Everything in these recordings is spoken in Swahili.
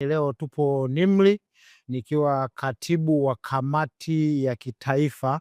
Leo tupo NIMR nikiwa katibu wa kamati ya kitaifa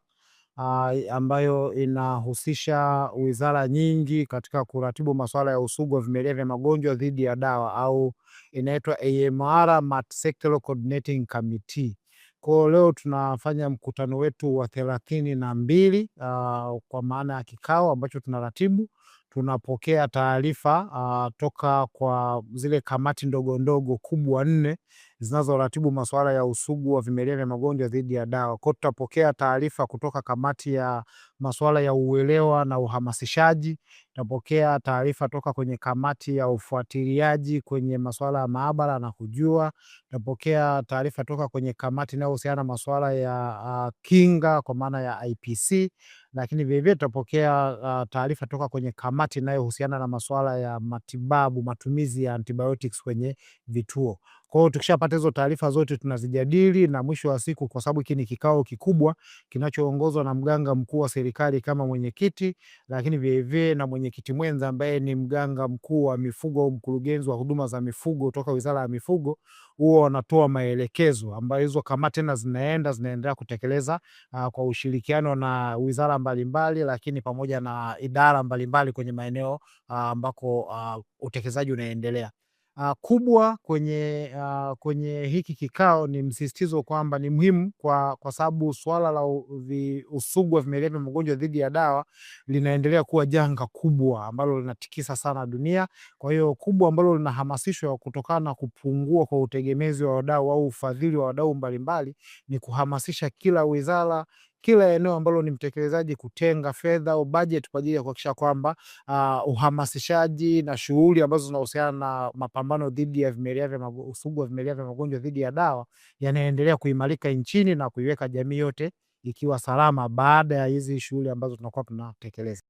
ambayo inahusisha wizara nyingi katika kuratibu masuala ya usugu wa vimelea vya magonjwa dhidi ya dawa au inaitwa AMR Multisectoral Coordinating Committee. Kwa leo tunafanya mkutano wetu wa 32 kwa maana ya kikao ambacho tunaratibu. Tunapokea taarifa toka kwa zile kamati ndogo ndogo kubwa 4 zinazoratibu masuala ya usugu wa vimelea vya magonjwa dhidi ya dawa. Kwa tutapokea taarifa kutoka kamati ya masuala ya uelewa na uhamasishaji, tutapokea taarifa toka kwenye kamati ya ufuatiliaji kwenye masuala ya maabara na kujua, tutapokea taarifa toka kwenye kamati inayohusiana na masuala ya kinga kwa maana ya IPC, lakini vilevile tutapokea taarifa toka kwenye kamati inayohusiana na masuala ya matibabu, matumizi ya antibiotics kwenye vituo. Kwa hiyo tukishapata hizo taarifa zote tunazijadili, na mwisho wa siku, kwa sababu hiki ni kikao kikubwa kinachoongozwa na mganga mkuu wa serikali kama mwenyekiti, lakini vilevile na mwenyekiti mwenza ambaye ni mganga mkuu wa mifugo au mkurugenzi wa huduma za mifugo toka Wizara ya Mifugo, huwa wanatoa maelekezo ambayo hizo kamati tena zinaendelea kutekeleza kwa ushirikiano na wizara mbalimbali, lakini pamoja na idara mbalimbali kwenye maeneo ambako utekelezaji unaendelea. Kubwa kwenye hiki kikao ni msisitizo kwamba ni muhimu kwa sababu swala la usugu wa vimelea vya magonjwa dhidi ya dawa linaendelea kuwa janga kubwa ambalo linatikisa sana dunia. Kwa hiyo kubwa ambalo linahamasishwa kutokana na kupungua kwa utegemezi wa wadau au ufadhili wa wadau mbalimbali ni kuhamasisha kila wizara, kila eneo ambalo ni mtekelezaji kutenga fedha au budget kwa ajili ya kuhakikisha kwamba uhamasishaji na shughuli ambazo zinahusiana na mapambano dhidi ya usugu wa vimelea vya magonjwa dhidi ya dawa yanaendelea kuimarika nchini na kuiweka jamii yote ikiwa salama baada ya hizi shughuli ambazo tunakuwa tunatekeleza.